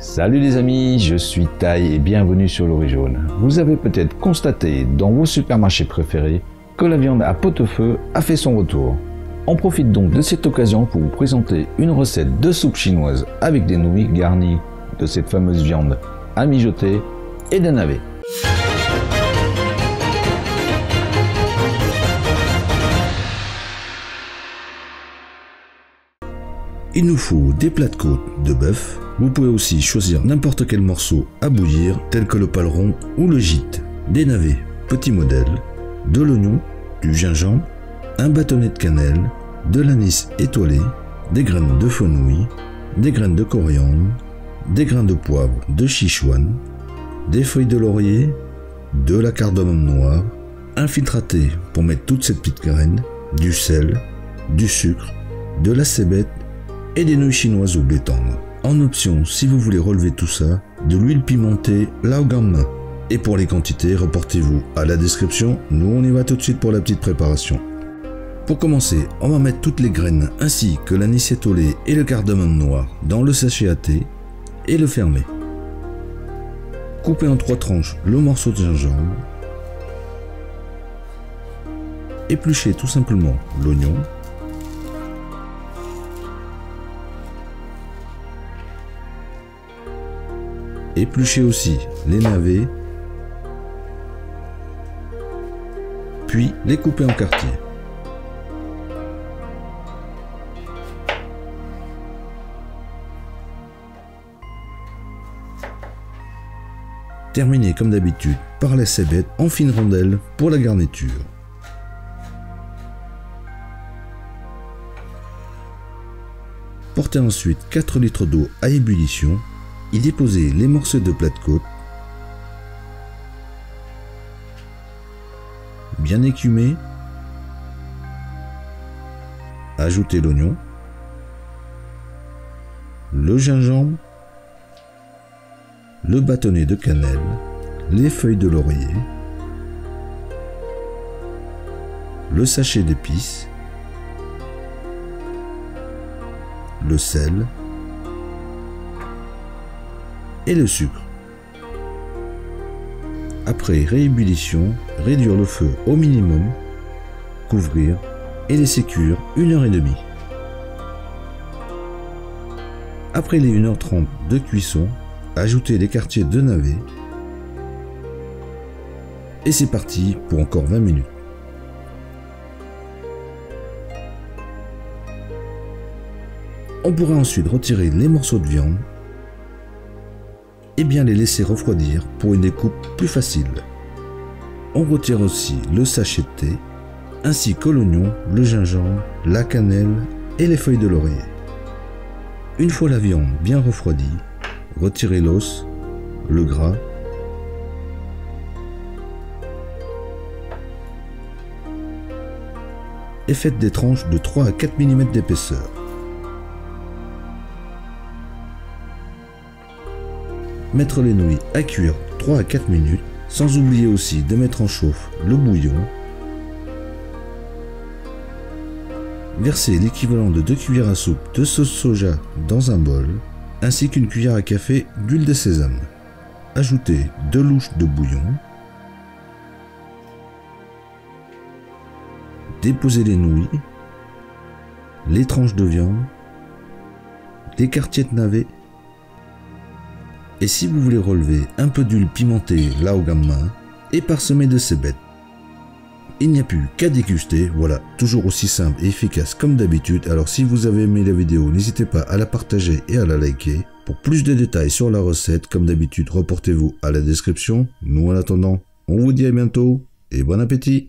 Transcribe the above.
Salut les amis, je suis Tai et bienvenue sur l'Orée Jaune. Vous avez peut-être constaté dans vos supermarchés préférés que la viande à pot-au-feu a fait son retour. On profite donc de cette occasion pour vous présenter une recette de soupe chinoise avec des nouilles garnies de cette fameuse viande à mijoter et des navets. Il nous faut des plats de côte de bœuf. Vous pouvez aussi choisir n'importe quel morceau à bouillir, tel que le paleron ou le gîte. Des navets, petit modèle, de l'oignon, du gingembre, un bâtonnet de cannelle, de l'anis étoilé, des graines de fenouil, des graines de coriandre, des grains de poivre de Sichuan, des feuilles de laurier, de la cardamome noire, un filtre à thé pour mettre toutes ces petites graines, du sel, du sucre, de la cébette et des nouilles chinoises au blé tendre. En option, si vous voulez relever tout ça, de l'huile pimentée lao gamma. Et pour les quantités, reportez-vous à la description, nous on y va tout de suite pour la petite préparation. Pour commencer, on va mettre toutes les graines ainsi que l'anis étoilé et le cardamome noir dans le sachet à thé et le fermer. Coupez en 3 tranches le morceau de gingembre. Épluchez tout simplement l'oignon. Épluchez aussi les navets, puis les couper en quartiers. Terminez comme d'habitude par la cébette en fines rondelles pour la garniture. Portez ensuite 4 litres d'eau à ébullition. Y déposez les morceaux de plat de côte, bien écumés. Ajoutez l'oignon, le gingembre, le bâtonnet de cannelle, les feuilles de laurier, le sachet d'épices, le sel et le sucre. Après réébullition, réduire le feu au minimum, couvrir et laisser cuire 1h30. Après les 1h30 de cuisson, ajoutez les quartiers de navets et c'est parti pour encore 20 minutes. On pourra ensuite retirer les morceaux de viande et bien les laisser refroidir pour une découpe plus facile. On retire aussi le sachet de thé, ainsi que l'oignon, le gingembre, la cannelle et les feuilles de laurier. Une fois la viande bien refroidie, retirez l'os, le gras et faites des tranches de 3 à 4 mm d'épaisseur. Mettre les nouilles à cuire 3 à 4 minutes, sans oublier aussi de mettre en chauffe le bouillon. Versez l'équivalent de 2 cuillères à soupe de sauce soja dans un bol, ainsi qu'une cuillère à café d'huile de sésame. Ajoutez 2 louches de bouillon. Déposez les nouilles, les tranches de viande, les quartiers de navets. Et si vous voulez relever un peu d'huile pimentée lao gamma et parsemée de cébette. Il n'y a plus qu'à déguster, voilà, toujours aussi simple et efficace comme d'habitude. Alors si vous avez aimé la vidéo, n'hésitez pas à la partager et à la liker. Pour plus de détails sur la recette, comme d'habitude, reportez-vous à la description. Nous en attendant, on vous dit à bientôt et bon appétit!